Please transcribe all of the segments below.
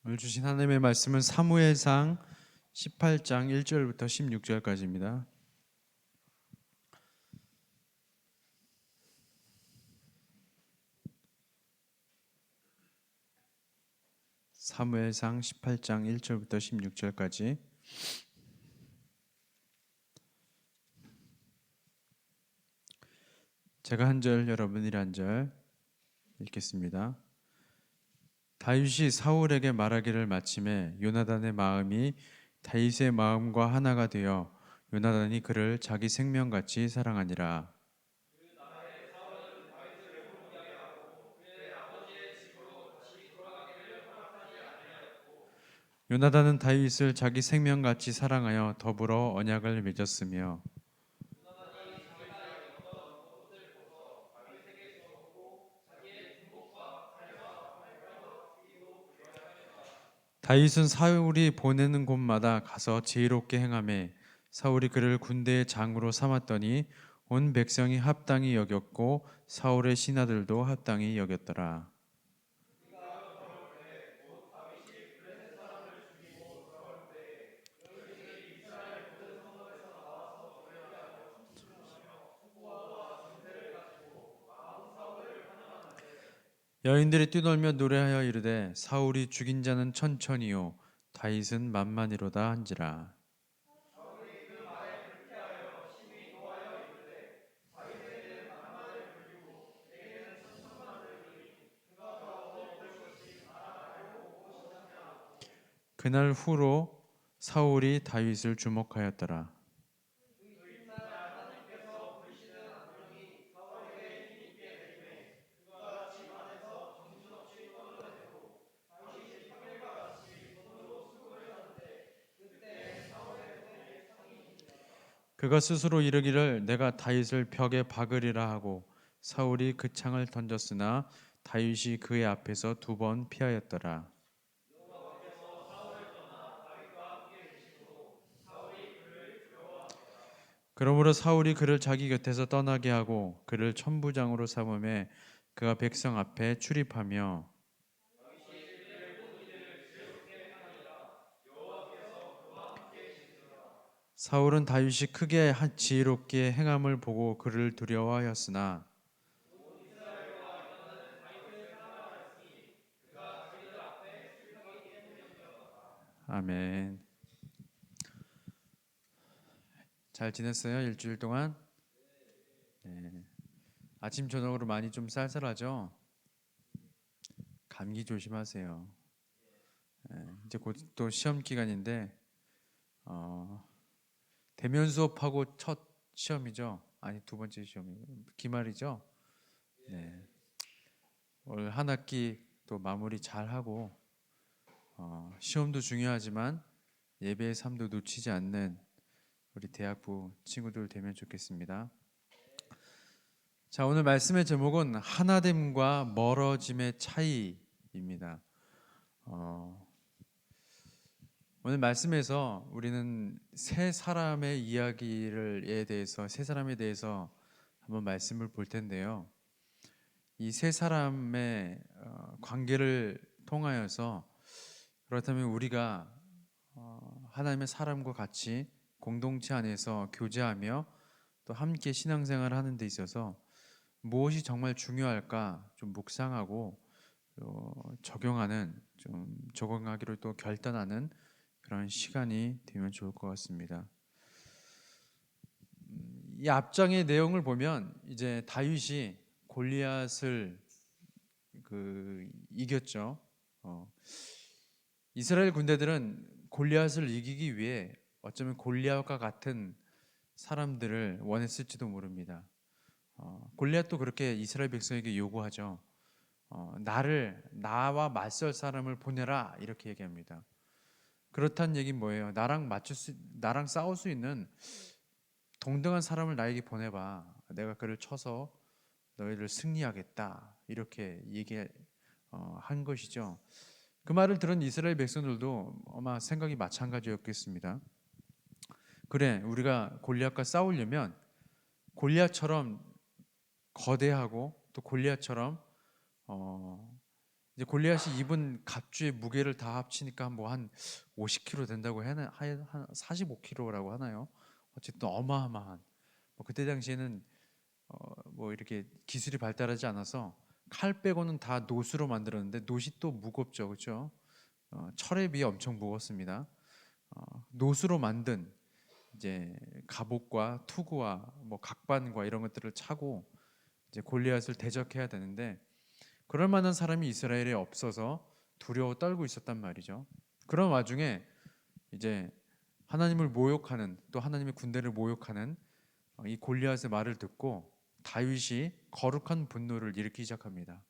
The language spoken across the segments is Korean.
오늘 주신 하나님의 말씀은 사무엘상 18장 1절부터 16절까지입니다. 사무엘상 18장 1절부터 16절까지. 제가 한 절, 여러분이 한 절 읽겠습니다. 다윗이 사울에게 말하기를 마침에 요나단의 마음이 다윗의 마음과 하나가 되어 요나단이 그를 자기 생명같이 사랑하니라. 요나단은 다윗을 자기 생명같이 사랑하여 더불어 언약을 맺었으며 다윗은 사울이 보내는 곳마다 가서 지혜롭게 행하매 사울이 그를 군대의 장으로 삼았더니 온 백성이 합당히 여겼고 사울의 신하들도 합당히 여겼더라. 여인들이 뛰놀며 노래하여 이르되 사울이 죽인 자는 천천히요 다윗은 만만이로다 한지라. 그날 후로 사울이 다윗을 주목하였더라. 그가 스스로 이르기를 내가 다윗을 벽에 박으리라 하고 사울이 그 창을 던졌으나 다윗이 그의 앞에서 2번 피하였더라. 그러므로 사울이 그를 자기 곁에서 떠나게 하고 그를 천부장으로 삼음에 그가 백성 앞에 출입하며 사울은 다윗이 크게 지혜롭게 행함을 보고 그를 두려워하였으나 아멘. 잘 지냈어요? 일주일 동안? 네. 아침 저녁으로 많이 좀 쌀쌀하죠? 감기 조심하세요. 네. 이제 곧 또 시험 기간인데 대면 수업하고 첫 시험이죠? 아니 2번째 시험이 기말이죠? 네. 올 한 학기 또 마무리 잘 하고 시험도 중요하지만 예배의 삶도 놓치지 않는 우리 대학부 친구들 되면 좋겠습니다. 자, 오늘 말씀의 제목은 하나됨과 멀어짐의 차이입니다. 오늘 말씀에서 우리는 세 사람의 이야기에 대해서 세 사람에 대해서 한번 말씀을 볼 텐데요. 이 세 사람의 관계를 통하여서 그렇다면 우리가 하나님의 사람과 같이 공동체 안에서 교제하며 또 함께 신앙생활을 하는 데 있어서 무엇이 정말 중요할까 좀 묵상하고 적용하는 좀 적용하기로 또 결단하는 그런 시간이 되면 좋을 것 같습니다. 이 앞장의 내용을 보면 이제 다윗이 골리앗을 이겼죠. 이스라엘 군대들은 골리앗을 이기기 위해 어쩌면 골리앗과 같은 사람들을 원했을지도 모릅니다. 골리앗도 그렇게 이스라엘 백성에게 요구하죠. 나와 맞설 사람을 보내라 이렇게 얘기합니다. 그렇다는 얘기는 뭐예요? 나랑 싸울 수 있는 동등한 사람을 나에게 보내봐. 내가 그를 쳐서 너희를 승리하겠다. 이렇게 한 것이죠. 그 말을 들은 이스라엘 백성들도 아마 생각이 마찬가지였겠습니다. 그래, 우리가 골리앗과 싸우려면 골리앗처럼 거대하고 또 골리앗처럼 이제 골리앗이 입은 갑주의 무게를 다 합치니까 뭐 한 50kg 된다고 해나 한 45kg라고 하나요? 어쨌든 어마어마한. 뭐 그때 당시에는 뭐 이렇게 기술이 발달하지 않아서 칼 빼고는 다 노수로 만들었는데 노시 또 무겁죠, 그렇죠? 철에 비해 엄청 무겁습니다. 노수로 만든 이제 갑옷과 투구와 뭐 각반과 이런 것들을 차고 이제 골리앗을 대적해야 되는데 그럴 만한 사람이 이스라엘에 없어서 두려워 떨고 있었단 말이죠. 그런 와중에 이제 하나님을 모욕하는 또 하나님의 군대를 모욕하는 이 골리앗의 말을 듣고 다윗이 거룩한 분노를 일으키기 시작합니다.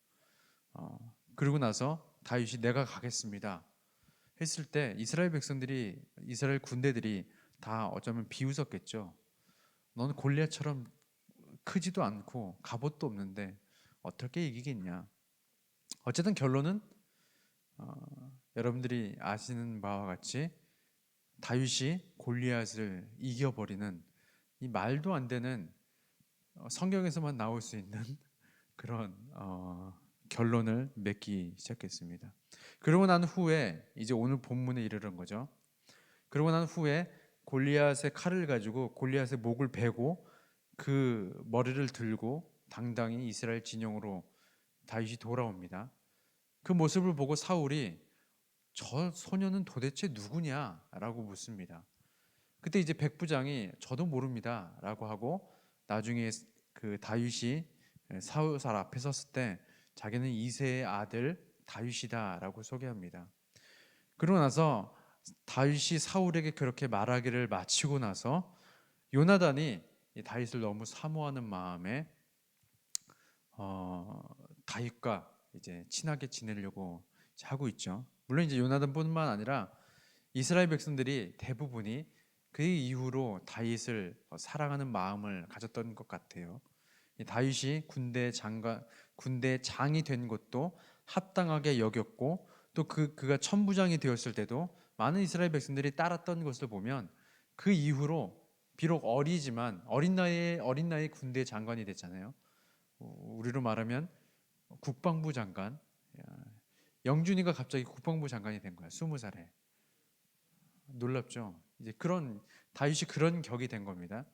그러고 나서 다윗이 내가 가겠습니다 했을 때 이스라엘 백성들이 이스라엘 군대들이 다 어쩌면 비웃었겠죠. 너는 골리앗처럼 크지도 않고 갑옷도 없는데 어떻게 이기겠냐. 어쨌든 결론은 여러분들이 아시는 바와 같이 다윗이 골리앗을 이겨버리는 이 말도 안 되는 성경에서만 나올 수 있는 그런 결론을 맺기 시작했습니다. 그러고 난 후에 이제 오늘 본문에 이르는 거죠. 그러고 난 후에 골리앗의 칼을 가지고 골리앗의 목을 베고 그 머리를 들고 당당히 이스라엘 진영으로 다윗이 돌아옵니다. 그 모습을 보고 사울이 저 소녀는 도대체 누구냐라고 묻습니다. 그때 이제 백부장이 저도 모릅니다라고 하고 나중에 그 다윗이 사울 앞에 섰을 때 자기는 이새의 아들 다윗이다라고 소개합니다. 그러고 나서 다윗이 사울에게 그렇게 말하기를 마치고 나서 요나단이 다윗을 너무 사모하는 마음에 다윗과 이제 친하게 지내려고 하고 있죠. 물론 이제 요나단뿐만 아니라 이스라엘 백성들이 대부분이 그 이후로 다윗을 사랑하는 마음을 가졌던 것 같아요. 다윗이 군대 장이 된 것도 합당하게 여겼고 또 그가 천부장이 되었을 때도 많은 이스라엘 백성들이 따랐던 것을 보면 그 이후로 비록 어리지만 어린 나이에 군대 장관이 됐잖아요. 우리로 말하면 국방부 장관. 영준이가 갑자기 국방부 장관이 된 거야. 20살에. 놀랍죠. 이제 그런 다윗이 그런 격이 된 겁니다.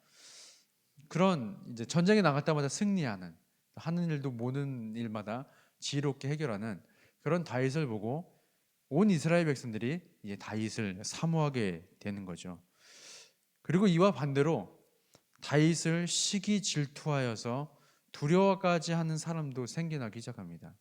그런 이제 전쟁에 나갈 때마다 승리하는 하는 일도 모든 일마다 지혜롭게 해결하는 그런 다윗을 보고 온 이스라엘 백성들이 이제 다윗을 사모하게 되는 거죠. 그리고 이와 반대로 다윗을 시기 질투하여서 두려워까지 하는 사람도 생겨나기 시작합니다.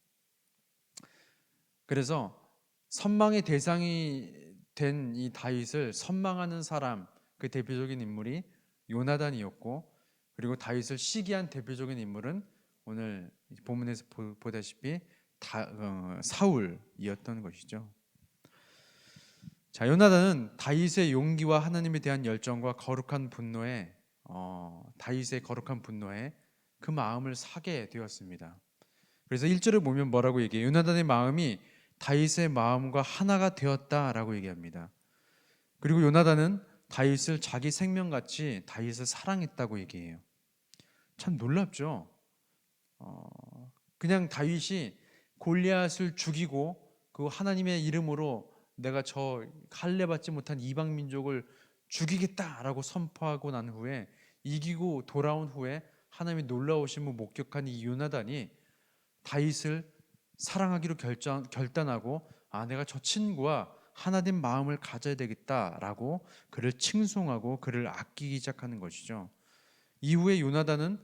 그래서 선망의 대상이 된 이 다윗을 선망하는 사람 그 대표적인 인물이 요나단이었고 그리고 다윗을 시기한 대표적인 인물은 오늘 본문에서 보다시피 사울이었던 것이죠. 자, 요나단은 다윗의 용기와 하나님에 대한 열정과 거룩한 분노에 다윗의 거룩한 분노에 그 마음을 사게 되었습니다. 그래서 1절을 보면 뭐라고 얘기해요? 요나단의 마음이 다윗의 마음과 하나가 되었다라고 얘기합니다. 그리고 요나단은 다윗을 자기 생명같이 다윗을 사랑했다고 얘기해요. 참 놀랍죠. 그냥 다윗이 골리앗을 죽이고 그 하나님의 이름으로 내가 저 할례 받지 못한 이방 민족을 죽이겠다라고 선포하고 난 후에 이기고 돌아온 후에 하나님의 놀라우심을 목격한 이 요나단이 다윗을 사랑하기로 결단하고 내가 저 친구와 하나된 마음을 가져야 되겠다라고 그를 칭송하고 그를 아끼기 시작하는 것이죠. 이후에 요나단은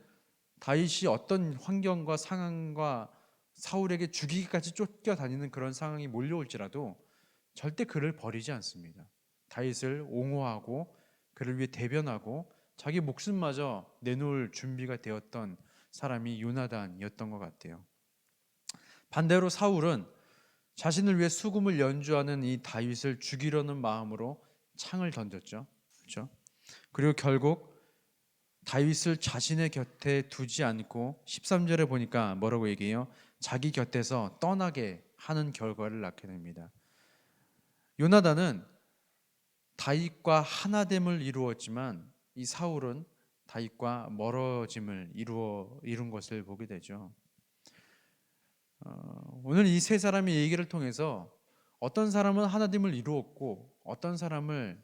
다윗이 어떤 환경과 상황과 사울에게 죽이기까지 쫓겨다니는 그런 상황이 몰려올지라도 절대 그를 버리지 않습니다. 다윗을 옹호하고 그를 위해 대변하고 자기 목숨마저 내놓을 준비가 되었던 사람이 요나단이었던 것 같아요. 반대로 사울은 자신을 위해 수금을 연주하는 이 다윗을 죽이려는 마음으로 창을 던졌죠. 그렇죠? 그리고 결국 다윗을 자신의 곁에 두지 않고 13절에 보니까 뭐라고 얘기해요? 자기 곁에서 떠나게 하는 결과를 낳게 됩니다. 요나단은 다윗과 하나됨을 이루었지만 이 사울은 다윗과 멀어짐을 이룬 것을 보게 되죠. 오늘 이 세 사람의 얘기를 통해서 어떤 사람은 하나님을 이루었고 어떤 사람은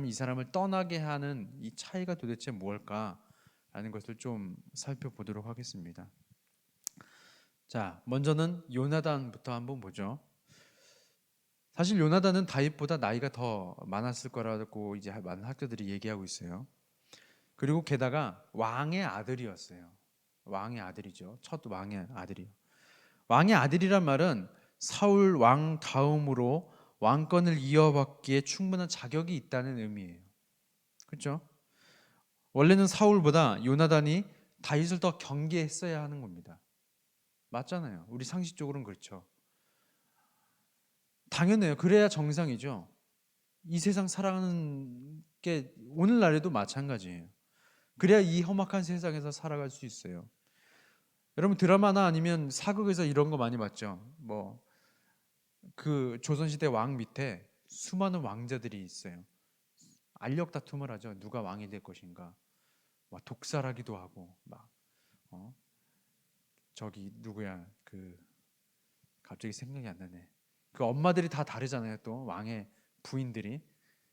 이 사람을 떠나게 하는 이 차이가 도대체 무엇일까라는 것을 좀 살펴보도록 하겠습니다. 자, 먼저는 요나단부터 한번 보죠. 사실 요나단은 다윗보다 나이가 더 많았을 거라고 이제 많은 학자들이 얘기하고 있어요. 그리고 게다가 왕의 아들이었어요. 왕의 아들이죠. 첫 왕의 아들이요. 왕의 아들이란 말은 사울 왕 다음으로 왕권을 이어받기에 충분한 자격이 있다는 의미예요. 그렇죠? 원래는 사울보다 요나단이 다윗을 더 경계했어야 하는 겁니다. 맞잖아요. 우리 상식적으로는 그렇죠. 당연해요. 그래야 정상이죠. 이 세상 살아가는 게 오늘날에도 마찬가지예요. 그래야 이 험악한 세상에서 살아갈 수 있어요. 여러분 드라마나 아니면 사극에서 이런 거 많이 봤죠. 뭐 그 조선시대 왕 밑에 수많은 왕자들이 있어요. 알력 다툼을 하죠. 누가 왕이 될 것인가. 막 독살하기도 하고 막 저기 누구야 그 갑자기 생각이 안 나네. 그 엄마들이 다 다르잖아요. 또 왕의 부인들이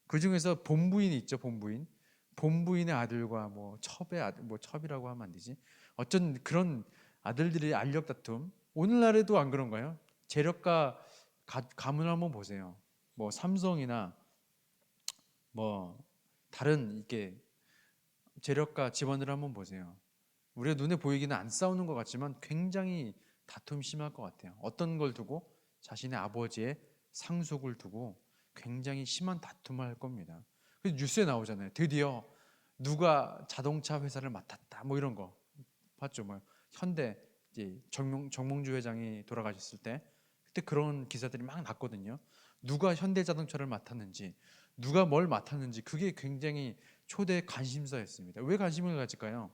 그 중에서 본부인이 있죠. 본부인의 아들과 뭐 첩의 아들 뭐 첩이라고 하면 안 되지. 어쩐 그런 아들들의 알력 다툼. 오늘날에도 안 그런가요? 재력가 가문을 한번 보세요. 뭐 삼성이나 뭐 다른 이게 재력가 집안을 한번 보세요. 우리가 눈에 보이기는 안 싸우는 것 같지만 굉장히 다툼이 심할 것 같아요. 어떤 걸 두고 자신의 아버지의 상속을 두고 굉장히 심한 다툼을 할 겁니다. 그래서 뉴스에 나오잖아요. 드디어 누가 자동차 회사를 맡았다. 뭐 이런 거 봤죠. 뭐 현대 이제 정몽주 회장이 돌아가셨을 때 그때 그런 기사들이 막 났거든요. 누가 현대자동차를 맡았는지, 누가 뭘 맡았는지 그게 굉장히 초대 관심사였습니다. 왜 관심을 가질까요?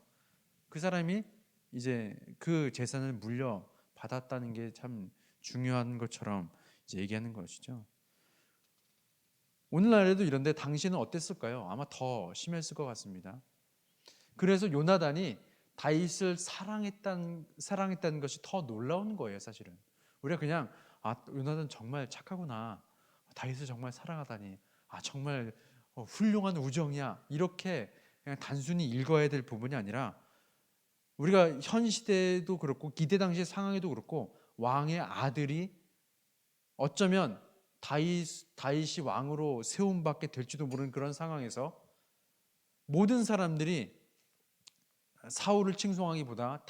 그 사람이 이제 그 재산을 물려받았다는 게 참 중요한 것처럼 이제 얘기하는 것이죠. 오늘날에도 이런데 당신은 어땠을까요? 아마 더 심했을 것 같습니다. 그래서 요나단이 다윗을 사랑했다는 것이 더 놀라운 거예요, 사실은. 우리가 그냥 요나단 정말 착하구나. 다윗을 정말 사랑하다니. 정말 훌륭한 우정이야. 이렇게 그냥 단순히 읽어야 될 부분이 아니라 우리가 현 시대도 그렇고 기대 당시의 상황에도 그렇고 왕의 아들이 어쩌면 다윗이 왕으로 세움받게 될지도 모르는 그런 상황에서 모든 사람들이 사울을 칭송하기보다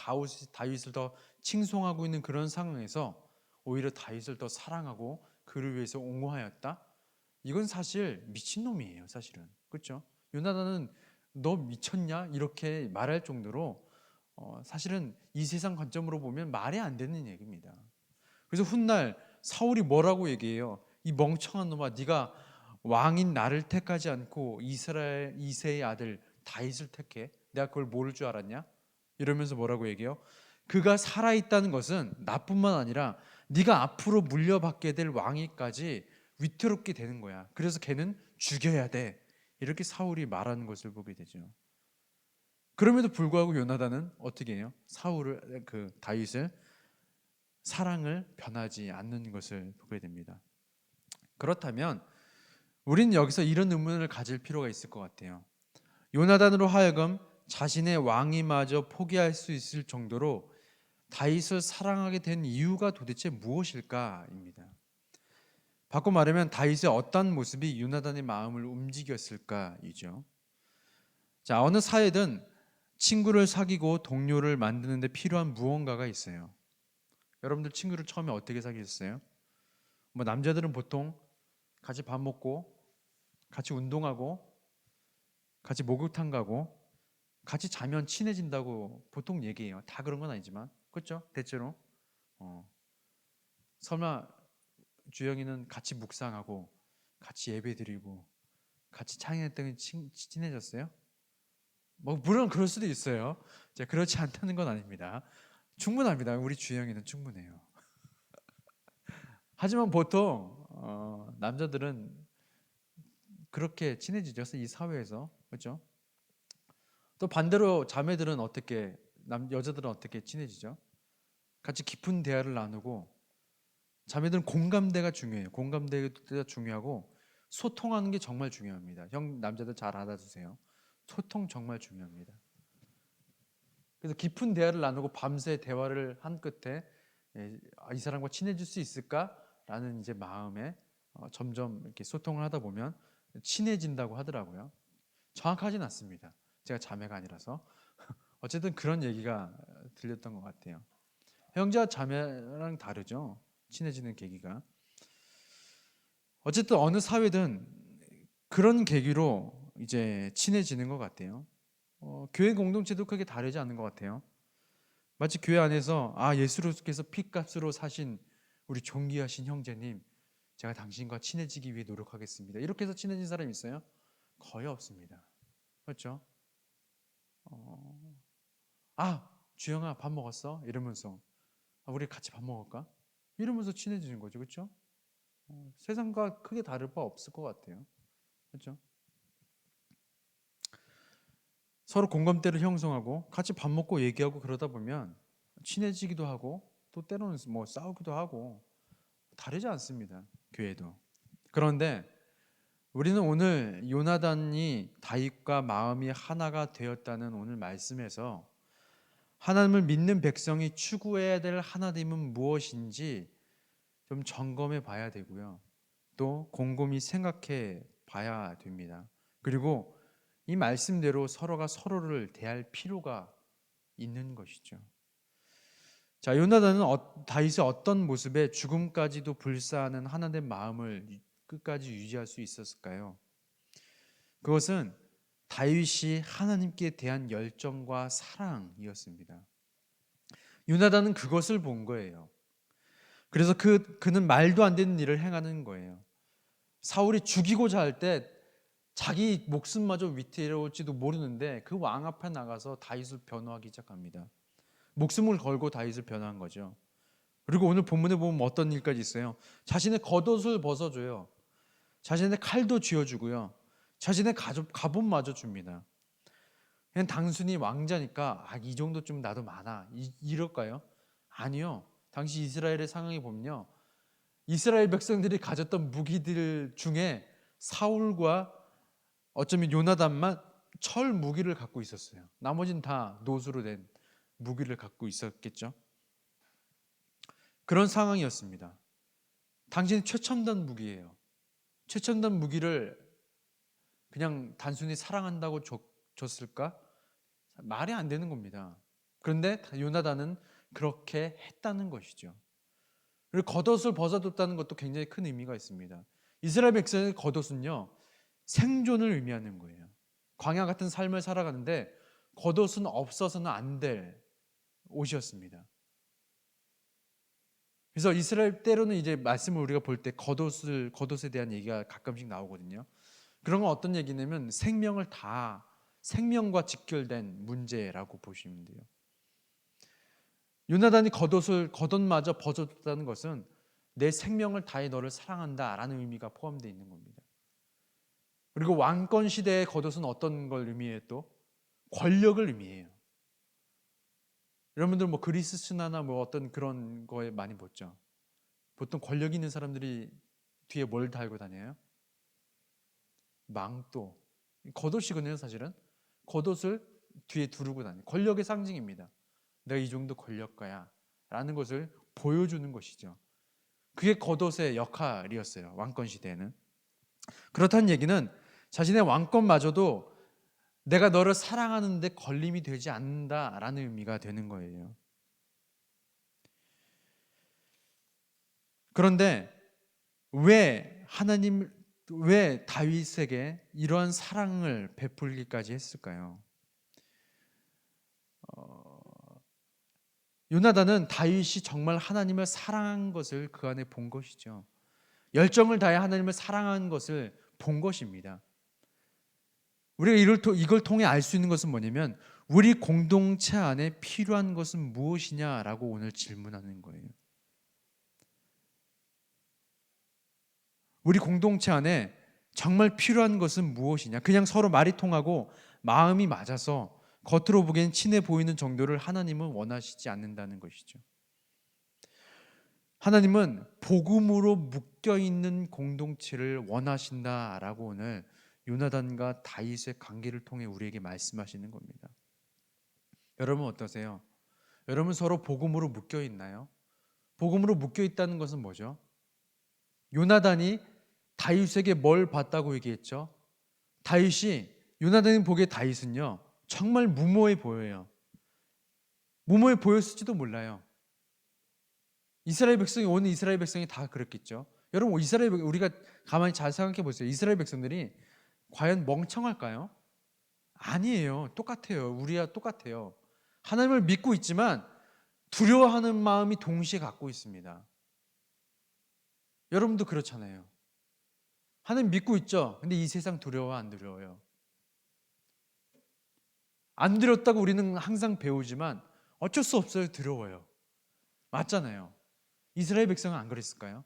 다윗을 더 칭송하고 있는 그런 상황에서 오히려 다윗을 더 사랑하고 그를 위해서 옹호하였다. 이건 사실 미친놈이에요, 사실은. 그렇죠? 요나단은 너 미쳤냐? 이렇게 말할 정도로 사실은 이 세상 관점으로 보면 말이 안 되는 얘기입니다. 그래서 훗날 사울이 뭐라고 얘기해요? 이 멍청한 놈아, 네가 왕인 나를 택하지 않고 이새의 아들 다윗을 택해? 내가 그걸 모를 줄 알았냐? 이러면서 뭐라고 얘기해요? 그가 살아있다는 것은 나뿐만 아니라 네가 앞으로 물려받게 될 왕위까지 위태롭게 되는 거야. 그래서 걔는 죽여야 돼. 이렇게 사울이 말하는 것을 보게 되죠. 그럼에도 불구하고 요나단은 어떻게 해요? 다윗을 사랑을 변하지 않는 것을 보게 됩니다. 그렇다면 우리는 여기서 이런 의문을 가질 필요가 있을 것 같아요. 요나단으로 하여금 자신의 왕위마저 포기할 수 있을 정도로 다윗을 사랑하게 된 이유가 도대체 무엇일까입니다. 바꿔 말하면 다윗의 어떤 모습이 요나단의 마음을 움직였을까이죠. 자, 어느 사회든 친구를 사귀고 동료를 만드는 데 필요한 무언가가 있어요. 여러분들 친구를 처음에 어떻게 사귀었어요? 뭐 남자들은 보통 같이 밥 먹고 같이 운동하고 같이 목욕탕 가고 같이 자면 친해진다고 보통 얘기해요. 다 그런 건 아니지만 그렇죠? 대체로 설마 주영이는 같이 묵상하고 같이 예배드리고 같이 찬양했더니 친해졌어요? 뭐 물론 그럴 수도 있어요. 그렇지 않다는 건 아닙니다. 충분합니다. 우리 주영이는 충분해요. 하지만 보통 남자들은 그렇게 친해지죠. 이 사회에서 그렇죠? 또 반대로 자매들은 여자들은 어떻게 친해지죠? 같이 깊은 대화를 나누고, 자매들은 공감대가 중요해요. 공감대가 중요하고 소통하는 게 정말 중요합니다. 형 남자들 잘 알아두세요. 소통 정말 중요합니다. 그래서 깊은 대화를 나누고 밤새 대화를 한 끝에 이 사람과 친해질 수 있을까라는 이제 마음에 점점 이렇게 소통을 하다 보면 친해진다고 하더라고요. 정확하진 않습니다. 제가 자매가 아니라서. 어쨌든 그런 얘기가 들렸던 것 같아요. 형제와 자매랑 다르죠. 친해지는 계기가. 어쨌든 어느 사회든 그런 계기로 이제 친해지는 것 같아요. 교회 공동체도 크게 다르지 않는 것 같아요. 마치 교회 안에서 예수께서 피값으로 사신 우리 존귀하신 형제님, 제가 당신과 친해지기 위해 노력하겠습니다. 이렇게 해서 친해진 사람이 있어요? 거의 없습니다. 그렇죠? 주영아 밥 먹었어? 이러면서 우리 같이 밥 먹을까? 이러면서 친해지는 거죠. 그렇죠? 세상과 크게 다를 바 없을 것 같아요. 그렇죠? 서로 공감대를 형성하고 같이 밥 먹고 얘기하고 그러다 보면 친해지기도 하고 또 때로는 뭐 싸우기도 하고 다르지 않습니다. 교회도. 그런데 우리는 오늘 요나단이 다윗과 마음이 하나가 되었다는 오늘 말씀에서 하나님을 믿는 백성이 추구해야 될 하나님은 무엇인지 좀 점검해 봐야 되고요. 또 곰곰이 생각해 봐야 됩니다. 그리고 이 말씀대로 서로가 서로를 대할 필요가 있는 것이죠. 자, 요나단은 다윗의 어떤 모습에 죽음까지도 불사하는 하나님의 마음을 끝까지 유지할 수 있었을까요? 그것은 다윗이 하나님께 대한 열정과 사랑이었습니다. 요나단은 그것을 본 거예요. 그래서 그는 말도 안 되는 일을 행하는 거예요. 사울이 죽이고자 할 때 자기 목숨마저 위태로울지도 모르는데 그 왕 앞에 나가서 다윗을 변호하기 시작합니다. 목숨을 걸고 다윗을 변호한 거죠. 그리고 오늘 본문에 보면 어떤 일까지 있어요. 자신의 겉옷을 벗어줘요. 자신의 칼도 쥐어주고요. 자신의 갑옷마저 줍니다. 그냥 단순히 왕자니까 이 정도쯤 나도 많아 이럴까요? 아니요. 당시 이스라엘의 상황이 보면요, 이스라엘 백성들이 가졌던 무기들 중에 사울과 어쩌면 요나단만 철 무기를 갖고 있었어요. 나머지는 다 노수로 된 무기를 갖고 있었겠죠. 그런 상황이었습니다. 당신이 최첨단 무기예요. 최첨단 무기를 그냥 단순히 사랑한다고 줬을까? 말이 안 되는 겁니다. 그런데 요나단은 그렇게 했다는 것이죠. 그리고 겉옷을 벗어뒀다는 것도 굉장히 큰 의미가 있습니다. 이스라엘 백성의 겉옷은요, 생존을 의미하는 거예요. 광야 같은 삶을 살아가는데 겉옷은 없어서는 안 될 옷이었습니다. 그래서 이스라엘 때로는 이제 말씀을 우리가 볼 때 겉옷에 대한 얘기가 가끔씩 나오거든요. 그런 건 어떤 얘기냐면 생명과 직결된 문제라고 보시면 돼요. 요나단이 겉옷마저 벗어뒀다는 것은 내 생명을 다해 너를 사랑한다라는 의미가 포함되어 있는 겁니다. 그리고 왕권 시대의 겉옷은 어떤 걸 의미해요? 또 권력을 의미해요. 여러분들 뭐 그리스 신화나 뭐 어떤 그런 거에 많이 보죠. 보통 권력 있는 사람들이 뒤에 뭘 달고 다녀요? 망토. 겉옷이거든요, 사실은. 겉옷을 뒤에 두르고 다녀요. 권력의 상징입니다. 내가 이 정도 권력가야 라는 것을 보여주는 것이죠. 그게 겉옷의 역할이었어요, 왕권 시대에는. 그렇다는 얘기는 자신의 왕권마저도 내가 너를 사랑하는데 걸림이 되지 않는다라는 의미가 되는 거예요. 그런데 왜 다윗에게 이러한 사랑을 베풀기까지 했을까요? 요나단은 다윗이 정말 하나님을 사랑한 것을 그 안에 본 것이죠. 열정을 다해 하나님을 사랑한 것을 본 것입니다. 우리가 이걸 통해 알 수 있는 것은 뭐냐면 우리 공동체 안에 필요한 것은 무엇이냐라고 오늘 질문하는 거예요. 우리 공동체 안에 정말 필요한 것은 무엇이냐? 그냥 서로 말이 통하고 마음이 맞아서 겉으로 보기엔 친해 보이는 정도를 하나님은 원하시지 않는다는 것이죠. 하나님은 복음으로 묶여있는 공동체를 원하신다라고 오늘 요나단과 다윗의 관계를 통해 우리에게 말씀하시는 겁니다. 여러분 어떠세요? 여러분 서로 복음으로 묶여 있나요? 복음으로 묶여 있다는 것은 뭐죠? 요나단이 다윗에게 뭘 봤다고 얘기했죠? 요나단이 보기에 다윗은요 정말 무모해 보여요. 무모해 보였을지도 몰라요. 오늘 이스라엘 백성이 다 그랬겠죠. 여러분 우리가 가만히 잘 생각해 보세요. 이스라엘 백성들이 과연 멍청할까요? 아니에요. 똑같아요. 우리와 똑같아요. 하나님을 믿고 있지만 두려워하는 마음이 동시에 갖고 있습니다. 여러분도 그렇잖아요. 하나님 믿고 있죠. 근데 이 세상 두려워 안 두려워요? 안 두렵다고 우리는 항상 배우지만 어쩔 수 없어요. 두려워요. 맞잖아요. 이스라엘 백성은 안 그랬을까요?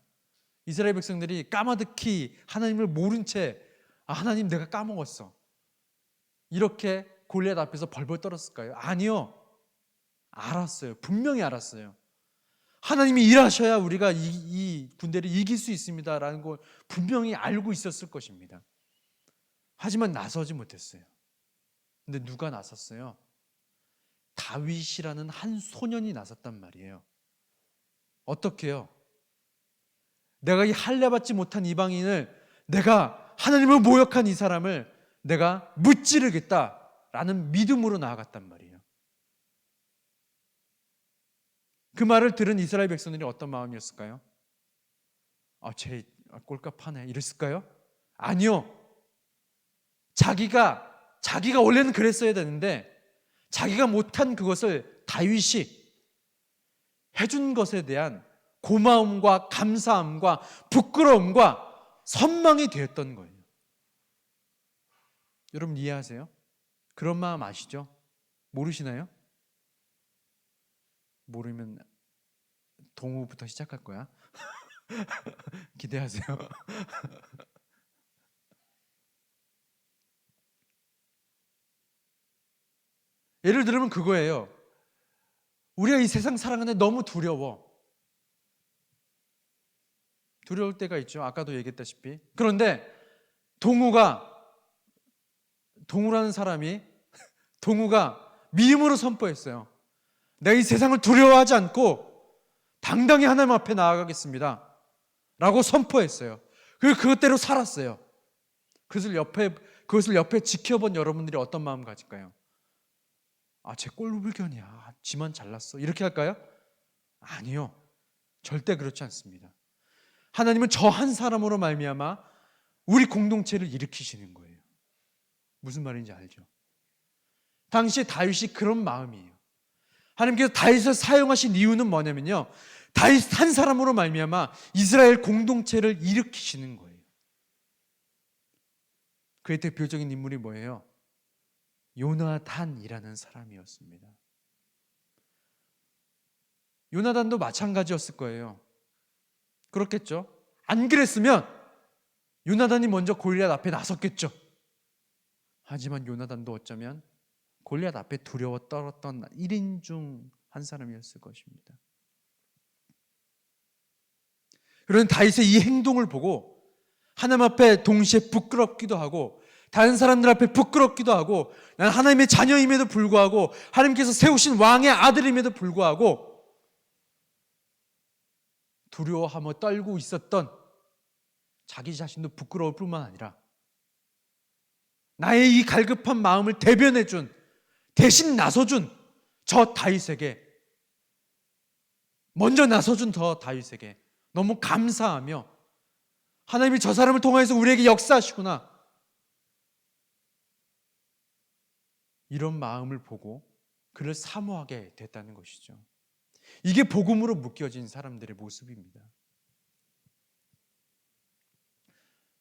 이스라엘 백성들이 까마득히 하나님을 모른 채 하나님 내가 까먹었어. 이렇게 골리앗 앞에서 벌벌 떨었을까요? 아니요. 알았어요. 분명히 알았어요. 하나님이 일하셔야 우리가 이 군대를 이길 수 있습니다라는 걸 분명히 알고 있었을 것입니다. 하지만 나서지 못했어요. 근데 누가 나섰어요? 다윗이라는 한 소년이 나섰단 말이에요. 어떻게요? 내가 이 할례받지 못한 이방인을, 내가 하나님을 모욕한 이 사람을 내가 무찌르겠다라는 믿음으로 나아갔단 말이에요. 그 말을 들은 이스라엘 백성들이 어떤 마음이었을까요? 쟤 꼴값하네 이랬을까요? 아니요. 자기가 원래는 그랬어야 되는데 자기가 못한 그것을 다윗이 해준 것에 대한 고마움과 감사함과 부끄러움과 선망이 되었던 거예요. 여러분 이해하세요? 그런 마음 아시죠? 모르시나요? 모르면 동호부터 시작할 거야. 기대하세요. 예를 들면 그거예요. 우리가 이 세상 살아가는데 너무 두려워. 두려울 때가 있죠. 아까도 얘기했다시피. 그런데 동우라는 사람이 믿음으로 선포했어요. 내가 이 세상을 두려워하지 않고 당당히 하나님 앞에 나아가겠습니다 라고 선포했어요. 그리고 그것대로 살았어요. 그것을 옆에 지켜본 여러분들이 어떤 마음 가질까요? 쟤 꼴불견이야. 지만 잘났어. 이렇게 할까요? 아니요. 절대 그렇지 않습니다. 하나님은 저 한 사람으로 말미암아 우리 공동체를 일으키시는 거예요. 무슨 말인지 알죠? 당시에 다윗이 그런 마음이에요. 하나님께서 다윗을 사용하신 이유는 뭐냐면요, 다윗 한 사람으로 말미암아 이스라엘 공동체를 일으키시는 거예요. 그의 대표적인 인물이 뭐예요? 요나단이라는 사람이었습니다. 요나단도 마찬가지였을 거예요. 그렇겠죠? 안 그랬으면 요나단이 먼저 골리앗 앞에 나섰겠죠. 하지만 요나단도 어쩌면 골리앗 앞에 두려워 떨었던 1인 중 한 사람이었을 것입니다. 그런 다윗의 이 행동을 보고 하나님 앞에 동시에 부끄럽기도 하고 다른 사람들 앞에 부끄럽기도 하고, 난 하나님의 자녀임에도 불구하고 하나님께서 세우신 왕의 아들임에도 불구하고 두려워하며 떨고 있었던 자기 자신도 부끄러울 뿐만 아니라 나의 이 갈급한 마음을 대변해준, 대신 나서준 저 다윗에게, 먼저 나서준 저 다윗에게 너무 감사하며 하나님이 저 사람을 통해서 우리에게 역사하시구나, 이런 마음을 보고 그를 사모하게 됐다는 것이죠. 이게 복음으로 묶여진 사람들의 모습입니다.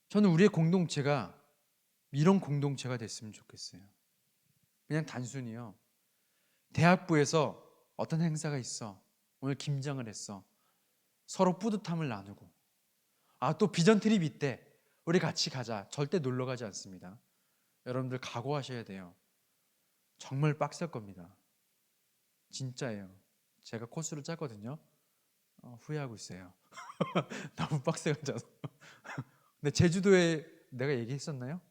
저는 우리의 공동체가 이런 공동체가 됐으면 좋겠어요. 그냥 단순히요, 대학부에서 어떤 행사가 있어, 오늘 김장을 했어, 서로 뿌듯함을 나누고, 또 비전 트립 있대, 우리 같이 가자. 절대 놀러 가지 않습니다. 여러분들 각오하셔야 돼요. 정말 빡셀 겁니다. 진짜예요. 제가 코스를 짰거든요. 후회하고 있어요. 너무 빡세가지고. 근데 제주도에 내가 얘기했었나요?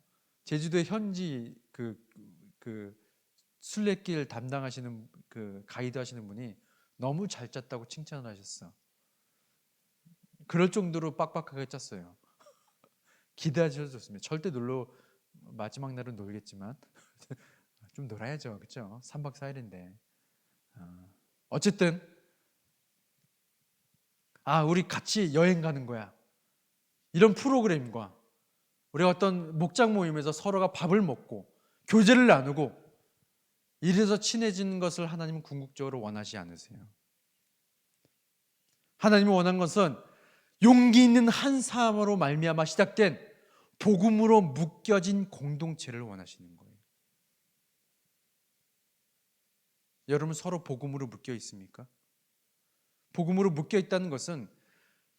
제주도에 현지 그 순례길 담당하시는 그 가이드 하시는 분이 너무 잘 짰다고 칭찬을 하셨어. 그럴 정도로 빡빡하게 짰어요. 기대하셔도 좋습니다. 절대 놀러 마지막 날은 놀겠지만 좀 놀아야죠, 그렇죠? 3박 4일인데. 어쨌든 우리 같이 여행 가는 거야. 이런 프로그램과 우리가 어떤 목장 모임에서 서로가 밥을 먹고 교제를 나누고 이래서 친해지는 것을 하나님은 궁극적으로 원하지 않으세요. 하나님이 원한 것은 용기 있는 한 사람으로 말미암아 시작된 복음으로 묶여진 공동체를 원하시는 거예요. 여러분 서로 복음으로 묶여 있습니까? 복음으로 묶여 있다는 것은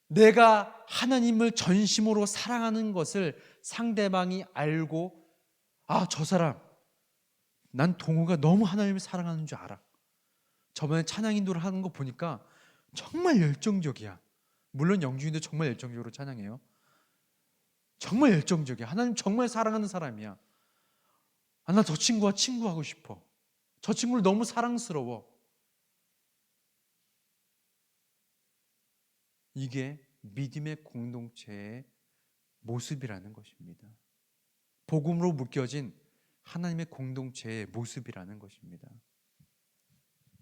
내가 하나님을 전심으로 사랑하는 것을 상대방이 알고 저 사람 난 동호가 너무 하나님을 사랑하는 줄 알아. 저번에 찬양 인도를 하는 거 보니까 정말 열정적이야. 물론 영주인도 정말 열정적으로 찬양해요. 정말 열정적이야. 하나님 정말 사랑하는 사람이야. 나 저 친구와 친구하고 싶어. 저 친구를 너무 사랑스러워. 이게 믿음의 공동체의 모습이라는 것입니다. 복음으로 묶여진 하나님의 공동체의 모습이라는 것입니다.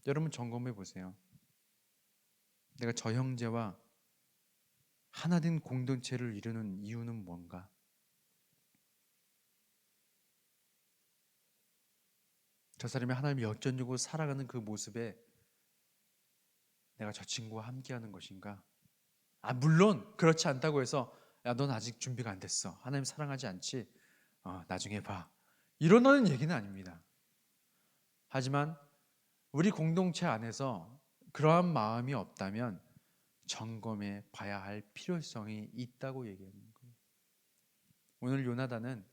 여러분 점검해 보세요. 내가 저 형제와 하나된 공동체를 이루는 이유는 뭔가? 저 사람이 하나님을 열정적으로 살아가는 그 모습에 내가 저 친구와 함께하는 것인가? 물론 그렇지 않다고 해서 넌 아직 준비가 안 됐어. 하나님 사랑하지 않지? 나중에 봐. 이러는 얘기는 아닙니다. 하지만 우리 공동체 안에서 그러한 마음이 없다면 점검해 봐야 할 필요성이 있다고 얘기하는 거예요. 오늘 요나단은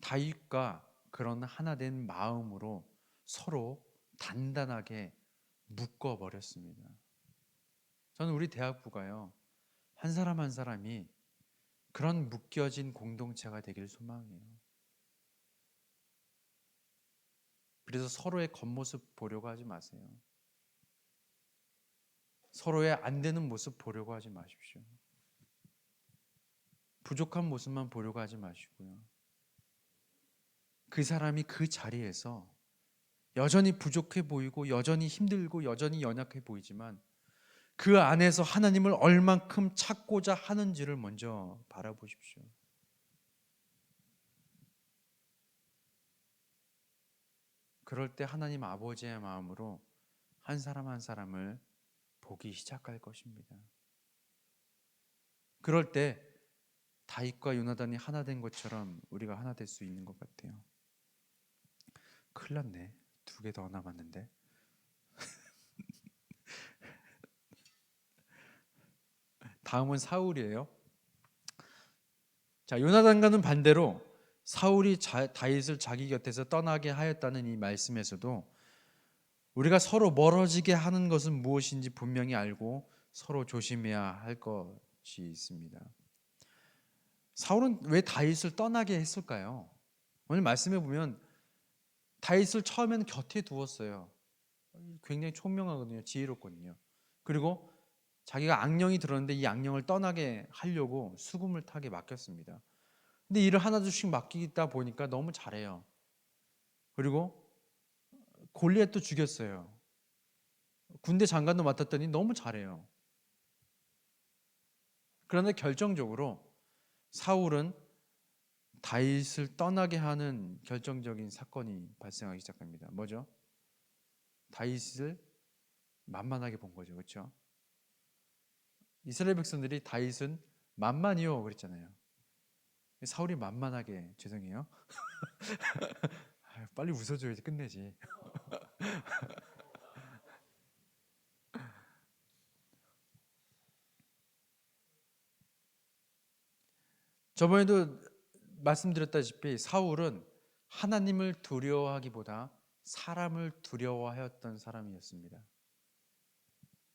다윗과 그런 하나된 마음으로 서로 단단하게 묶어버렸습니다. 저는 우리 대학부가요, 한 사람 한 사람이 그런 묶여진 공동체가 되길 소망해요. 그래서 서로의 겉모습 보려고 하지 마세요. 서로의 안 되는 모습 보려고 하지 마십시오. 부족한 모습만 보려고 하지 마시고요. 그 사람이 그 자리에서 여전히 부족해 보이고 여전히 힘들고 여전히 연약해 보이지만 그 안에서 하나님을 얼만큼 찾고자 하는지를 먼저 바라보십시오. 그럴 때 하나님 아버지의 마음으로 한 사람 한 사람을 보기 시작할 것입니다. 그럴 때 다윗과 요나단이 하나 된 것처럼 우리가 하나 될 수 있는 것 같아요. 큰일 났네. 2개 더 남았는데. 다음은 사울이에요. 자, 요나단과는 반대로 사울이 다윗을 자기 곁에서 떠나게 하였다는 이 말씀에서도 우리가 서로 멀어지게 하는 것은 무엇인지 분명히 알고 서로 조심해야 할 것이 있습니다. 사울은 왜 다윗을 떠나게 했을까요? 오늘 말씀해 보면 다윗을 처음에는 곁에 두었어요. 굉장히 총명하거든요. 지혜롭거든요. 그리고 자기가 악령이 들었는데 이 악령을 떠나게 하려고 수금을 타게 맡겼습니다. 근데 일을 하나둘씩 맡기다 보니까 너무 잘해요. 그리고 골리앗도 죽였어요. 군대 장관도 맡았더니 너무 잘해요. 그런데 결정적으로 사울은 다윗을 떠나게 하는 결정적인 사건이 발생하기 시작합니다. 뭐죠? 다윗을 만만하게 본 거죠. 그렇죠? 이스라엘 백성들이 다윗은 만만이요 그랬잖아요. 사울이 만만하게, 죄송해요. 빨리 웃어줘야지 끝내지. 저번에도 말씀드렸다시피 사울은 하나님을 두려워하기보다 사람을 두려워하였던 사람이었습니다.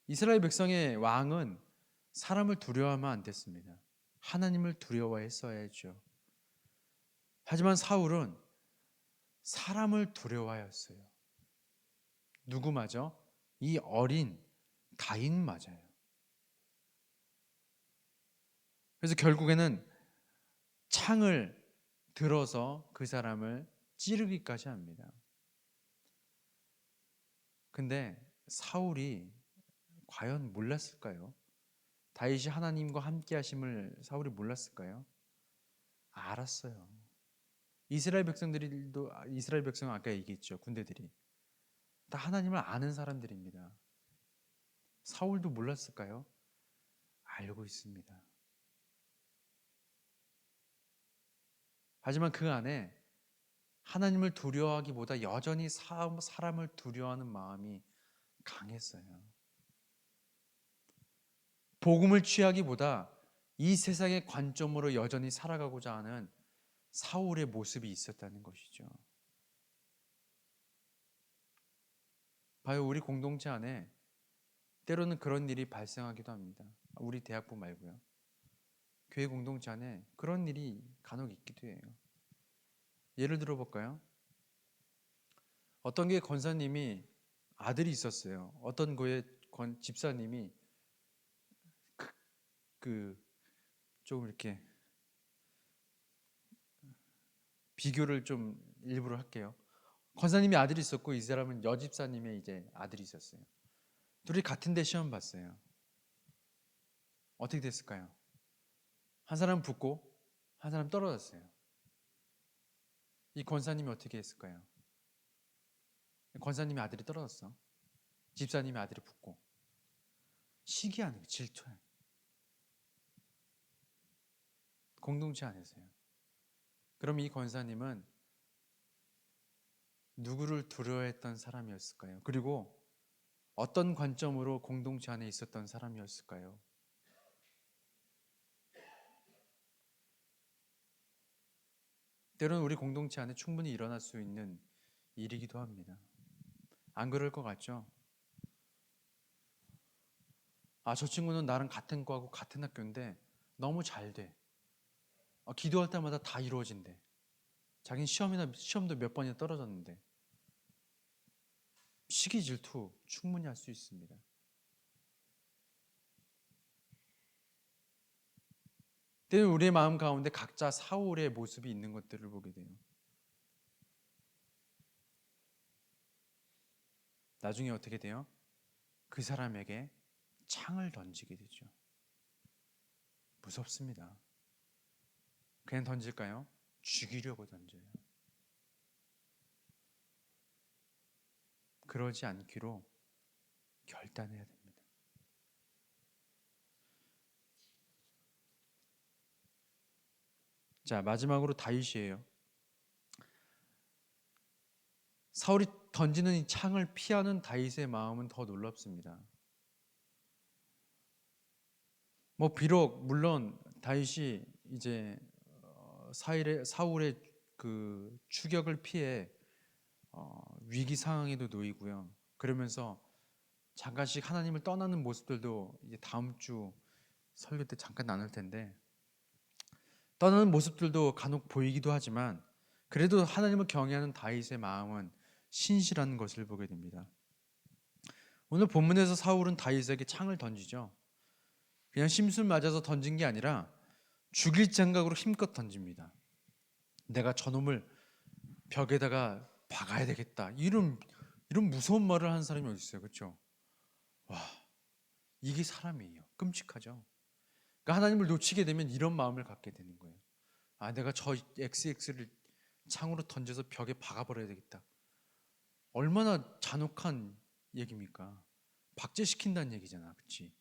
이스라엘 백성의 왕은 사람을 두려워하면 안 됐습니다. 하나님을 두려워했어야죠. 하지만 사울은 사람을 두려워하였어요. 누구마저? 이 어린 다윗마저요. 그래서 결국에는 창을 들어서 그 사람을 찌르기까지 합니다. 근데 사울이 과연 몰랐을까요? 다윗이 하나님과 함께 하심을 사울이 몰랐을까요? 알았어요. 이스라엘 백성은 아까 얘기했죠. 군대들이 다 하나님을 아는 사람들입니다. 사울도 몰랐을까요? 알고 있습니다. 하지만 그 안에 하나님을 두려워하기보다 여전히 사람을 두려워하는 마음이 강했어요. 복음을 취하기보다 이 세상의 관점으로 여전히 살아가고자 하는 사울의 모습이 있었다는 것이죠. 봐요, 우리 공동체 안에 때로는 그런 일이 발생하기도 합니다. 우리 대학부 말고요. 교회 공동체 안에 그런 일이 간혹 있기도 해요. 예를 들어 볼까요? 어떤 교회 권사님이 아들이 있었어요. 어떤 교회 집사님이 좀 이렇게 비교를 좀 일부러 할게요. 권사님이 아들이 있었고 이 사람은 여집사님의 이제 아들이 있었어요. 둘이 같은 데 시험 봤어요. 어떻게 됐을까요? 한 사람 붙고 한 사람 떨어졌어요. 이 권사님이 어떻게 했을까요? 권사님의 아들이 떨어졌어. 집사님의 아들이 붙고. 시기하는 거예요. 질투해. 공동체 안에서요. 그럼 이 권사님은 누구를 두려워했던 사람이었을까요? 그리고 어떤 관점으로 공동체 안에 있었던 사람이었을까요? 때로는 우리 공동체 안에 충분히 일어날 수 있는 일이기도 합니다. 안 그럴 것 같죠? 저 친구는 나랑 같은 과고 같은 학교인데 너무 잘 돼. 기도할 때마다 다 이루어진대. 자기는 시험도 몇 번이나 떨어졌는데. 시기 질투 충분히 할 수 있습니다. 때로는 우리의 마음 가운데 각자 사울의 모습이 있는 것들을 보게 돼요. 나중에 어떻게 돼요? 그 사람에게 창을 던지게 되죠. 무섭습니다. 그냥 던질까요? 죽이려고 던져요. 그러지 않기로 결단해야 됩니다. 자, 마지막으로 다윗이에요. 사울이 던지는 이 창을 피하는 다윗의 마음은 더 놀랍습니다. 비록 물론 다윗이 이제 사울의 그 추격을 피해 위기 상황에도 놓이고요. 그러면서 잠깐씩 하나님을 떠나는 모습들도 이제 다음 주 설교 때 잠깐 나눌 텐데 떠나는 모습들도 간혹 보이기도 하지만 그래도 하나님을 경외하는 다윗의 마음은 신실한 것을 보게 됩니다. 오늘 본문에서 사울은 다윗에게 창을 던지죠. 그냥 심술 맞아서 던진 게 아니라 죽일 생각으로 힘껏 던집니다. 내가 저놈을 벽에다가 박아야 되겠다. 이런 무서운 말을 하는 사람이 어디 있어요, 그렇죠? 와, 이게 사람이에요. 끔찍하죠. 그러니까 하나님을 놓치게 되면 이런 마음을 갖게 되는 거예요. 내가 저 XX를 창으로 던져서 벽에 박아버려야 되겠다. 얼마나 잔혹한 얘기입니까? 박제시킨다는 얘기잖아, 그렇지?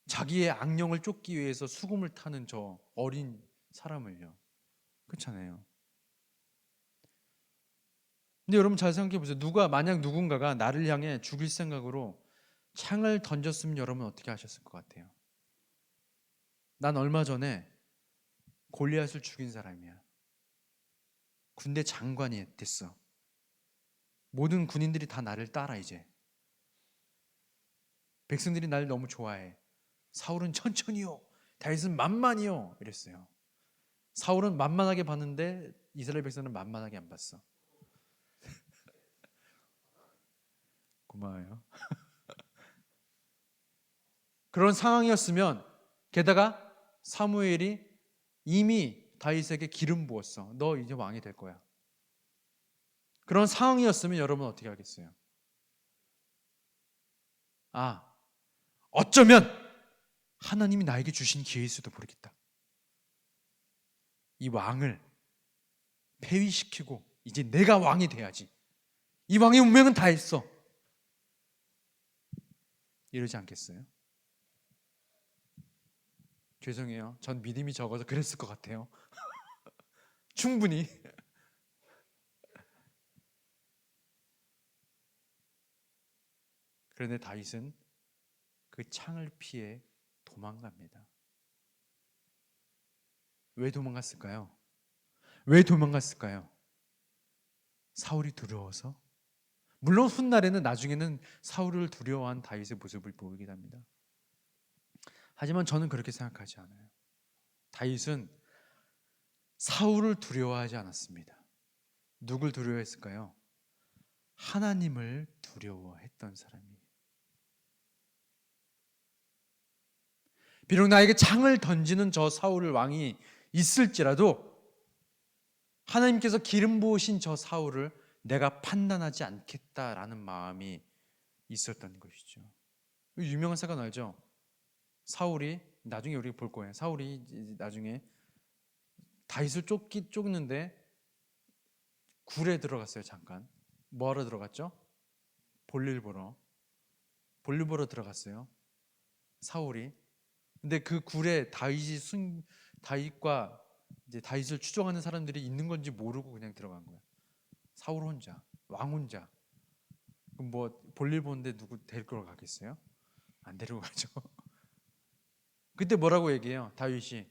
자기의 악령을 쫓기 위해서 수금을 타는 저 어린 사람을요. 그렇잖아요. 근데 여러분 잘 생각해 보세요. 만약 누군가가 나를 향해 죽일 생각으로 창을 던졌으면 여러분 어떻게 하셨을 것 같아요? 난 얼마 전에 골리앗을 죽인 사람이야. 군대 장관이 됐어. 모든 군인들이 다 나를 따라 이제. 백성들이 날 너무 좋아해. 사울은 천천히요, 다윗은 만만히요 이랬어요. 사울은 만만하게 봤는데 이스라엘 백성은 만만하게 안 봤어. 고마워요. 그런 상황이었으면, 게다가 사무엘이 이미 다윗에게 기름 부었어. 너 이제 왕이 될 거야. 그런 상황이었으면 여러분 어떻게 하겠어요? 아, 어쩌면 하나님이 나에게 주신 기회일 수도 모르겠다. 이 왕을 폐위시키고 이제 내가 왕이 돼야지. 이 왕의 운명은 다 했어. 이러지 않겠어요? 죄송해요. 전 믿음이 적어서 그랬을 것 같아요. 충분히. 그런데 다윗은 그 창을 피해 도망갑니다. 왜 도망갔을까요? 왜 도망갔을까요? 사울이 두려워서? 물론 훗날에는, 나중에는 사울을 두려워한 다윗의 모습을 보이게 합니다. 하지만 저는 그렇게 생각하지 않아요. 다윗은 사울을 두려워하지 않았습니다. 누굴 두려워했을까요? 하나님을 두려워했던 사람이에요. 비록 나에게 창을 던지는 저 사울 왕이 있을지라도 하나님께서 기름 부으신 저 사울을 내가 판단하지 않겠다라는 마음이 있었던 것이죠. 유명한 사건 알죠? 사울이, 나중에 우리가 볼 거예요. 사울이 나중에 다윗을 쫓는데 굴에 들어갔어요. 잠깐. 뭐하러 들어갔죠? 볼일 보러. 볼일 보러 들어갔어요. 사울이. 근데 그 굴에 다윗과 이제 다윗을 추종하는 사람들이 있는 건지 모르고 그냥 들어간 거야. 사울 혼자, 왕 혼자. 그럼 뭐 볼일 보는데 누구 데리고 가겠어요? 안 데리고 가죠. 그때 뭐라고 얘기해요? 다윗이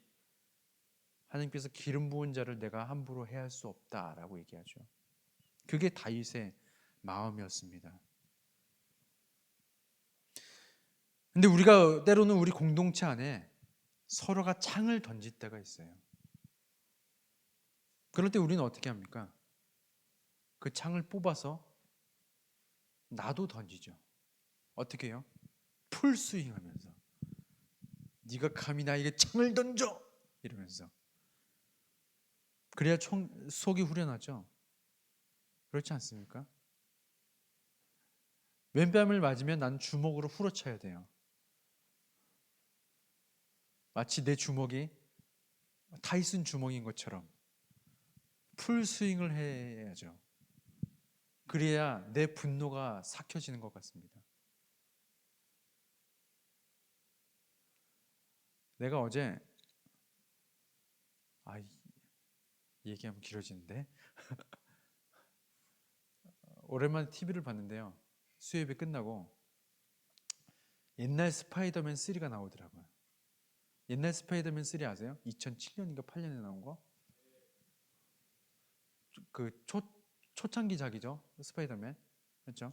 하나님께서 기름 부은 자를 내가 함부로 해할 수 없다라고 얘기하죠. 그게 다윗의 마음이었습니다. 근데 우리가 때로는 우리 공동체 안에 서로가 창을 던질 때가 있어요. 그럴 때 우리는 어떻게 합니까? 그 창을 뽑아서 나도 던지죠. 어떻게 해요? 풀스윙 하면서. 네가 감히 나에게 창을 던져! 이러면서. 그래야 속이 후련하죠. 그렇지 않습니까? 왼뺨을 맞으면 난 주먹으로 후려쳐야 돼요. 마치 내 주먹이 타이슨 주먹인 것처럼 풀스윙을 해야죠. 그래야 내 분노가 삭혀지는 것 같습니다. 내가 어제, 얘기하면 길어지는데, 오랜만에 TV를 봤는데요. 수요일에 끝나고 옛날 스파이더맨 3가 나오더라고요. 옛날 스파이더맨 3 아세요? 2007년인가 8년에 나온 거? 그 초창기작이죠. 스파이더맨. 그렇죠?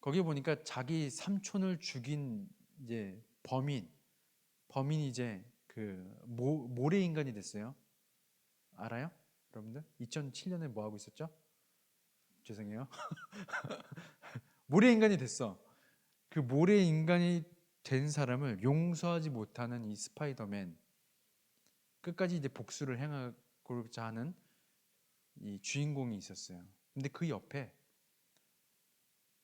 거기 보니까 자기 삼촌을 죽인 이제 범인이 이제 그 모래 인간이 됐어요. 알아요? 여러분들? 2007년에 뭐 하고 있었죠? 죄송해요. 모래 인간이 됐어. 그 모래 인간이 된 사람을 용서하지 못하는 이 스파이더맨, 끝까지 이제 복수를 행하고자 하는 이 주인공이 있었어요. 근데 그 옆에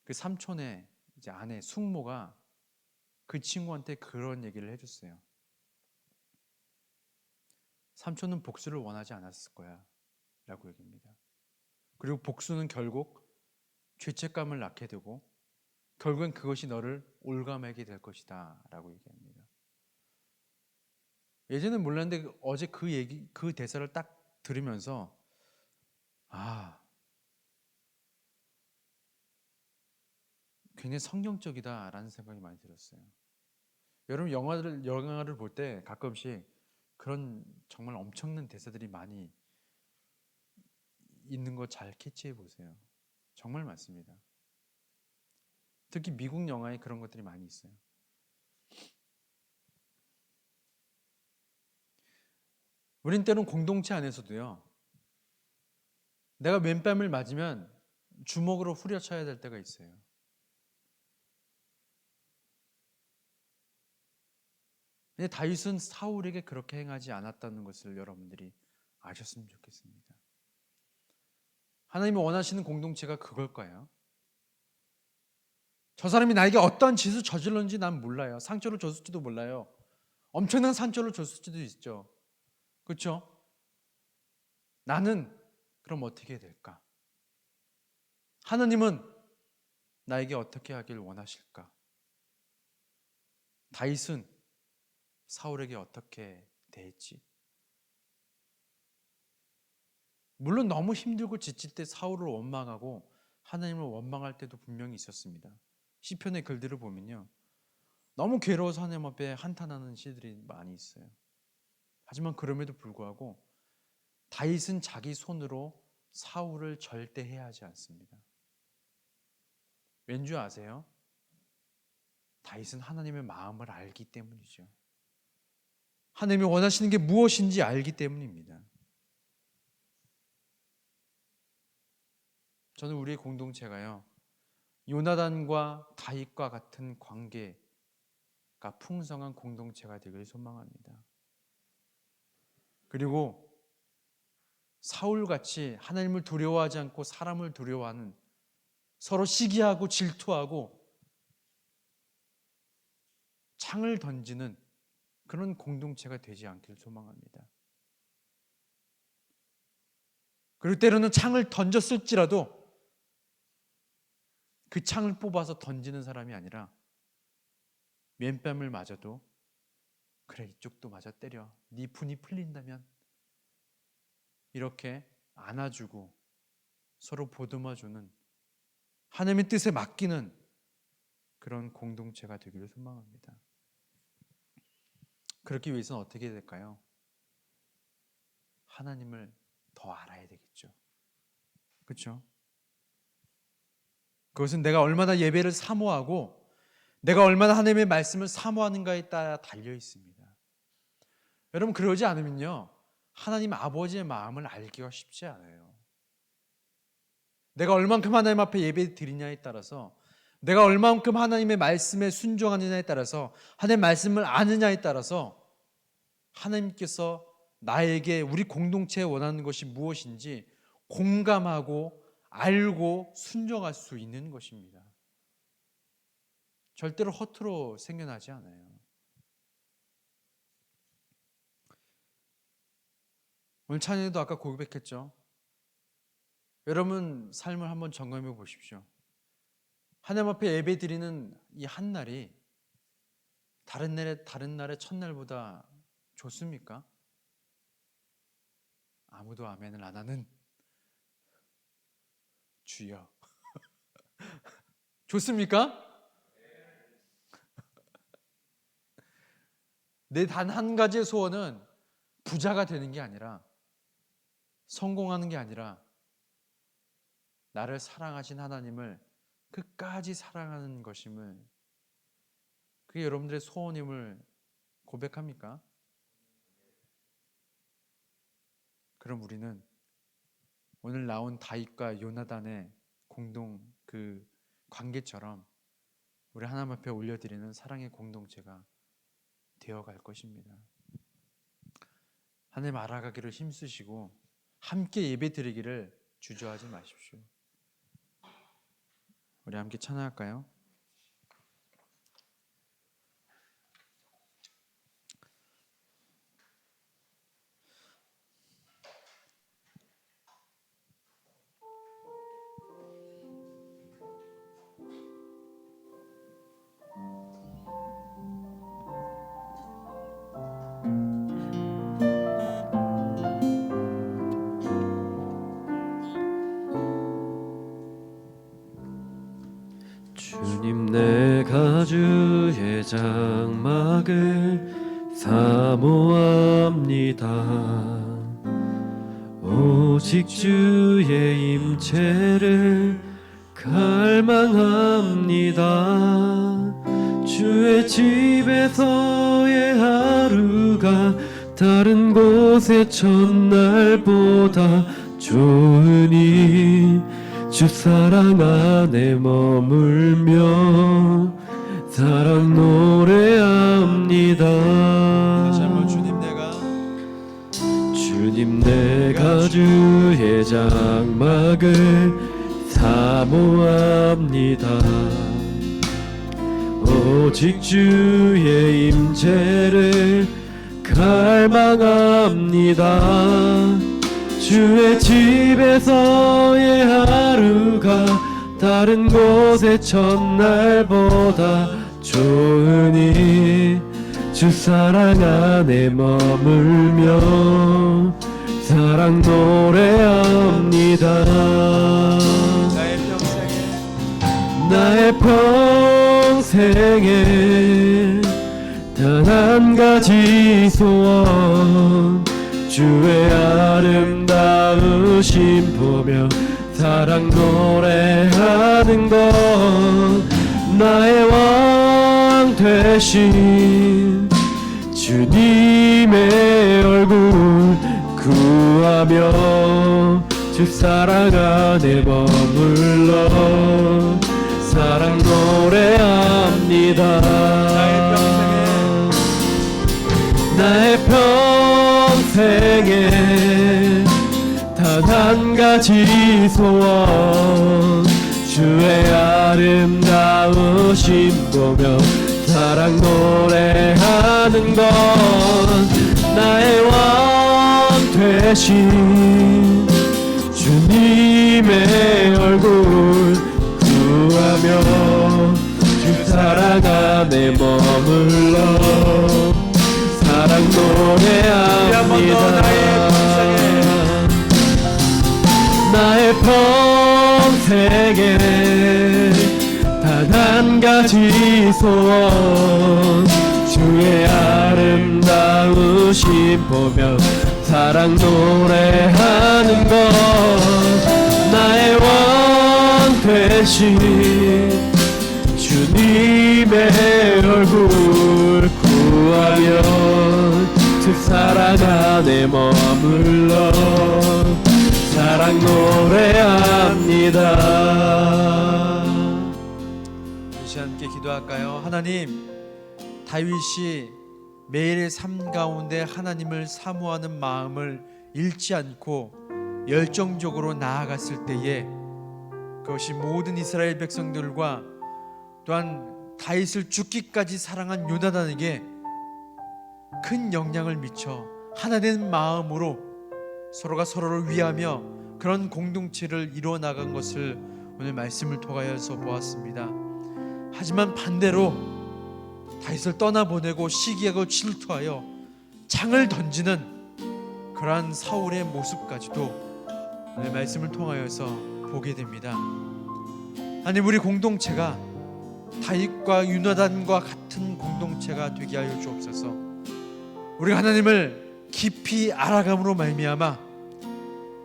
그 삼촌의 이제 아내 숙모가 그 친구한테 그런 얘기를 해줬어요. 삼촌은 복수를 원하지 않았을 거야 라고 얘기합니다. 그리고 복수는 결국 죄책감을 낳게 되고 결국엔 그것이 너를 올가매게 될 것이다 라고 얘기합니다. 예전엔 몰랐는데 어제 그 대사를 딱 들으면서 굉장히 성경적이다라는 생각이 많이 들었어요. 여러분 영화를 볼 때 가끔씩 그런 정말 엄청난 대사들이 많이 있는 거 잘 캐치해 보세요. 정말 많습니다. 특히 미국 영화에 그런 것들이 많이 있어요. 우린 때론 공동체 안에서도요, 내가 맨뺨을 맞으면 주먹으로 후려쳐야 될 때가 있어요. 근데 다윗은 사울에게 그렇게 행하지 않았다는 것을 여러분들이 아셨으면 좋겠습니다. 하나님이 원하시는 공동체가 그걸까요? 저 사람이 나에게 어떤 짓을 저질렀는지 난 몰라요. 상처를 줬을지도 몰라요. 엄청난 상처를 줬을지도 있죠. 그렇죠? 나는 그럼 어떻게 해야 될까? 하나님은 나에게 어떻게 하길 원하실까? 다윗은 사울에게 어떻게 대했지? 물론 너무 힘들고 지칠 때 사울을 원망하고 하나님을 원망할 때도 분명히 있었습니다. 시편의 글들을 보면요, 너무 괴로워서 하나님 앞에 한탄하는 시들이 많이 있어요. 하지만 그럼에도 불구하고 다윗은 자기 손으로 사울을 절대 해하지 않습니다. 왠지 아세요? 다윗은 하나님의 마음을 알기 때문이죠. 하나님이 원하시는 게 무엇인지 알기 때문입니다. 저는 우리의 공동체가요, 요나단과 다윗과 같은 관계가 풍성한 공동체가 되길 소망합니다. 그리고 사울같이 하나님을 두려워하지 않고 사람을 두려워하는, 서로 시기하고 질투하고 창을 던지는 그런 공동체가 되지 않기를 소망합니다. 그리고 때로는 창을 던졌을지라도 그 창을 뽑아서 던지는 사람이 아니라 맨뺨을 맞아도 그래, 이쪽도 맞아 때려, 네 분이 풀린다면, 이렇게 안아주고 서로 보듬어주는, 하나님의 뜻에 맡기는 그런 공동체가 되기를 소망합니다. 그렇기 위해서는 어떻게 해야 될까요? 하나님을 더 알아야 되겠죠. 그렇죠? 그것은 내가 얼마나 예배를 사모하고 내가 얼마나 하나님의 말씀을 사모하는가에 따라 달려 있습니다. 여러분, 그러지 않으면요, 하나님 아버지의 마음을 알기가 쉽지 않아요. 내가 얼만큼 하나님 앞에 예배 드리냐에 따라서, 내가 얼만큼 하나님의 말씀에 순종하느냐에 따라서, 하나님의 말씀을 아느냐에 따라서 하나님께서 나에게 우리 공동체에 원하는 것이 무엇인지 공감하고 알고 순종할 수 있는 것입니다. 절대로 허투루 생겨나지 않아요. 오늘 찬양에도 아까 고백했죠. 여러분 삶을 한번 점검해 보십시오. 하나님 앞에 예배 드리는 이 한 날이 다른 날의 첫날보다 좋습니까? 아무도 아멘을 안 하는 주여. 좋습니까? 내 단 한 가지의 소원은 부자가 되는 게 아니라, 성공하는 게 아니라, 나를 사랑하신 하나님을 끝까지 사랑하는 것임을, 그게 여러분들의 소원임을 고백합니까? 그럼 우리는 오늘 나온 다윗과 요나단의 공동 그 관계처럼 우리 하나님 앞에 올려드리는 사랑의 공동체가 되어갈 것입니다. 하나님 알아가기를 힘쓰시고 함께 예배 드리기를 주저하지 마십시오. 우리 함께 찬양할까요? 주님, 내가 주의 장막을 사모합니다. 오직 주의 임재를 갈망합니다. 주의 집에서의 하루가 다른 곳의 첫날보다 좋으니 주 사랑 안에 머물며 사랑 노래합니다. 다시 한번 주님 내가 주의 장막을 사모합니다. 오직 주의 임재를 갈망합니다. 주의 집에서의 하루가 다른 곳의 첫날보다 좋으니 주 사랑 안에 머물며 사랑 노래합니다. 나의 평생에 단 한 가지 소원, 주의 아름다우심 보며 사랑 노래하는 것. 나의 왕 되신 주님의 얼굴 구하며 주 사랑 안에 머물러 사랑 노래합니다. 나의 평생에 단 한 가지 소원, 주의 아름다우심 보며 사랑 노래하는 것. 나의 왕 되신 주님의 얼굴 구하며 주 사랑 안에 머물러 사랑 노래합니다. 나의 평생에 단 한 가지 소원, 주의 아름다우심 보며 사랑 노래하는 것. 나의 왕 되신 주님의 얼굴 구하며 주 사랑 안에 머물러 사랑 노래합니다. 다시 함께 기도할까요? 하나님, 다윗이 매일의 삶 가운데 하나님을 사모하는 마음을 잃지 않고 열정적으로 나아갔을 때에 그것이 모든 이스라엘 백성들과 또한 다윗을 죽기까지 사랑한 요나단에게 큰 영향을 미쳐 하나된 마음으로 서로가 서로를 위하며 그런 공동체를 이루어 나간 것을 오늘 말씀을 통하여서 보았습니다. 하지만 반대로 다윗을 떠나보내고 시기하고 질투하여 창을 던지는 그러한 사울의 모습까지도 오늘 말씀을 통하여서 보게 됩니다. 아니, 우리 공동체가 다윗과 요나단과 같은 공동체가 되게 하여 주옵소서. 우리가 하나님을 깊이 알아감으로 말미암아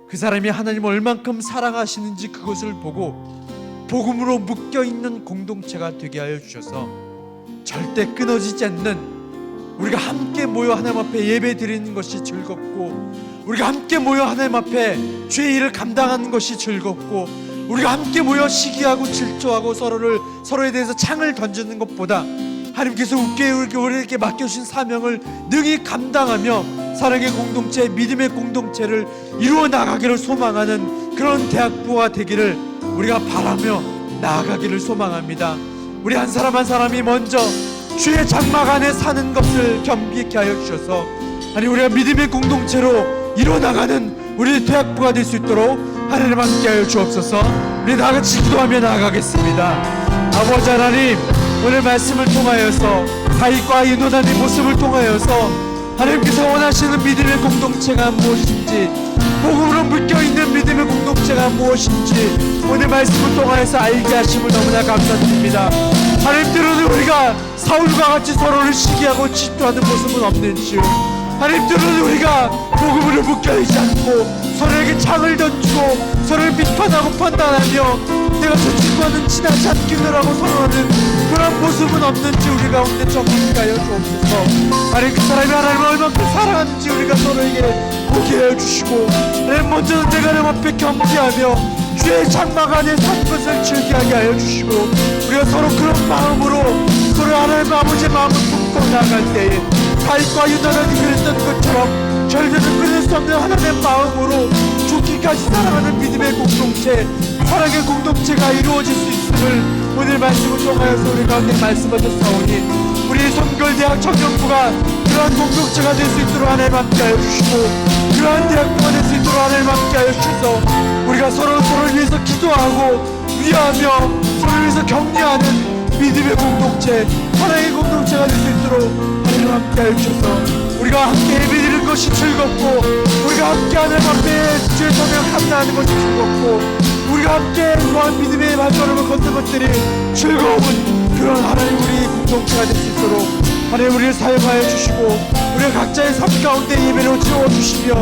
그 사람이 하나님을 얼만큼 사랑하시는지 그것을 보고 복음으로 묶여있는 공동체가 되게 하여 주셔서 절대 끊어지지 않는, 우리가 함께 모여 하나님 앞에 예배 드리는 것이 즐겁고, 우리가 함께 모여 하나님 앞에 주의 일을 감당하는 것이 즐겁고, 우리가 함께 모여 시기하고 질투하고 서로에 대해서 창을 던지는 것보다 하나님께서 우리에게 맡겨주신 사명을 능히 감당하며 사랑의 공동체, 믿음의 공동체를 이루어 나가기를 소망하는 그런 대학부가 되기를 우리가 바라며 나아가기를 소망합니다. 우리 한 사람 한 사람이 먼저 주의 장막 안에 사는 것을 겸비케 하여 주셔서 우리가 믿음의 공동체로 이루어 나가는 우리의 대학부가 될 수 있도록 하나님 함께 하여 주옵소서. 우리 다 같이 기도하며 나아가겠습니다. 아버지 하나님, 오늘 말씀을 통하여서 다윗과 요나단의 모습을 통하여서 하나님께서 원하시는 믿음의 공동체가 무엇인지, 복음으로 묶여있는 믿음의 공동체가 무엇인지 오늘 말씀을 통하여서 알게 하심을 너무나 감사드립니다. 하나님, 때로는 우리가 사울과 같이 서로를 시기하고 질투하는 모습은 없는지요. 하나님들은 우리가 복음으로 묶여있지 않고 서로에게 창을 던지고 서로를 비판하고 판단하며 내가 저 친구와는 친하지 않기라고 선언하는 그런 모습은 없는지 우리 가운데 정확하게 하여 주옵소서. 하나님 그 사람이 하나님을 얼마큼 사랑하는지 우리가 서로에게 보게 하여 주시고 하나님 먼저는 내가 하나님 앞에 겸비하며 주의 장막 안에 산 것을 즐기하게 하여 주시고 우리가 서로 그런 마음으로 서로 하나님 아버지의 마음을 품고 나아갈 때에 다윗과 유다단이 그랬던 것처럼 절대로 끊을 수 없는 하나님의 마음으로 죽기까지 사랑하는 믿음의 공동체, 사랑의 공동체가 이루어질 수 있음을 오늘 말씀을 통하여서 우리 가운데 말씀하셨사오니 우리 손걸대학 청년부가 그러한 공동체가 될 수 있도록 하나님 함께하여 주시고 그러한 대학부가 될 수 있도록 하나님 함께하여 주셔서 우리가 서로를 위해서 기도하고 위하며 서로를 위해서 격려하는 믿음의 공동체, 사랑의 공동체가 될 수 있도록 하나님 함께하여 주셔서 우리가 함께 예배드리는 것이 즐겁고 우리가 함께 하나님 앞에 주의 성령 감사하는 것이 즐겁고 우리가 함께 또한 믿음의 발걸음을 걷는 것들이 즐거운 그런 하나님 우리 공동체가 될 수 있도록 하나님 우리를 사용하여 주시고 우리가 각자의 삶 가운데 예배로 지어주시며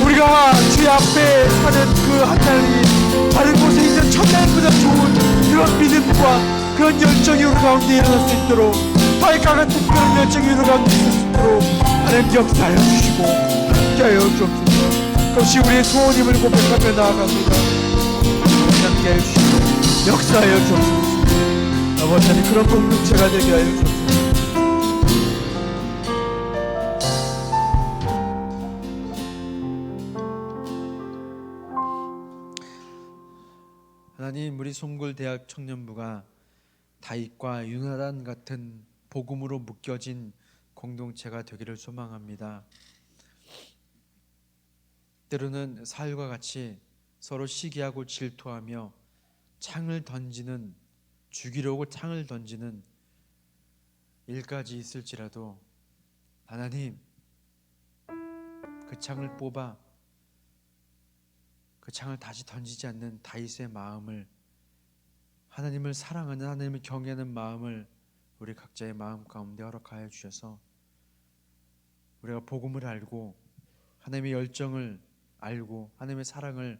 우리가 주의 앞에 사는 그 한 달이 다른 곳에 있는 첫날보다 좋은 그런 믿음과 그런 열정이 우리 가운데 일어날 수 있도록 다윗과 같은 그런 열정이 우리 가운데 있을 수 있도록 하나님 역사하여 주시고 함께하여 주옵소서. 그것이 우리의 소원임을 고백하며 나아갑니다. 함께하여 주시고 역사하여 주옵소서. 아버지 하나님 그런 공동체가 되게 하여 주옵소서. 하나님 우리 송골대학 청년부가 다윗과 유나단 같은 복음으로 묶여진 공동체가 되기를 소망합니다. 때로는 사울과 같이 서로 시기하고 질투하며 창을 던지는 죽이려고 창을 던지는 일까지 있을지라도 하나님 그 창을 뽑아 그 창을 다시 던지지 않는 다윗의 마음을 하나님을 사랑하는 하나님을 경외하는 마음을 우리 각자의 마음 가운데 허락하여 주셔서 우리가 복음을 알고 하나님의 열정을 알고 하나님의 사랑을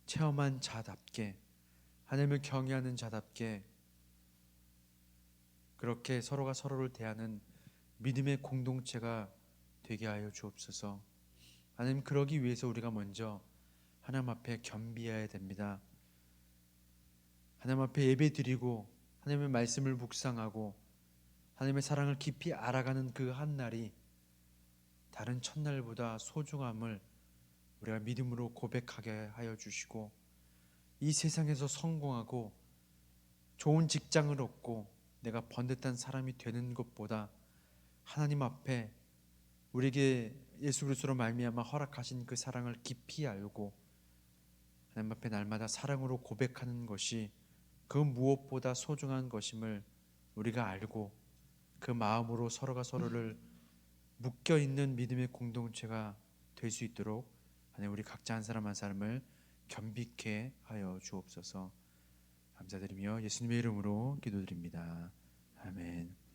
체험한 자답게 하나님을 경외하는 자답게 그렇게 서로가 서로를 대하는 믿음의 공동체가 되게 하여 주옵소서. 하나님 그러기 위해서 우리가 먼저 하나님 앞에 겸비해야 됩니다. 하나님 앞에 예배드리고 하나님의 말씀을 묵상하고 하나님의 사랑을 깊이 알아가는 그 한 날이 다른 첫날보다 소중함을 우리가 믿음으로 고백하게 하여 주시고 이 세상에서 성공하고 좋은 직장을 얻고 내가 번듯한 사람이 되는 것보다 하나님 앞에 우리에게 예수 그리스도로 말미암아 허락하신 그 사랑을 깊이 알고 하나님 앞에 날마다 사랑으로 고백하는 것이 그 무엇보다 소중한 것임을 우리가 알고 그 마음으로 서로가 서로를 묶여있는 믿음의 공동체가 될 수 있도록 하나님 우리 각자 한 사람 한 사람을 겸비케 하여 주옵소서. 감사드리며 예수님의 이름으로 기도드립니다. 아멘.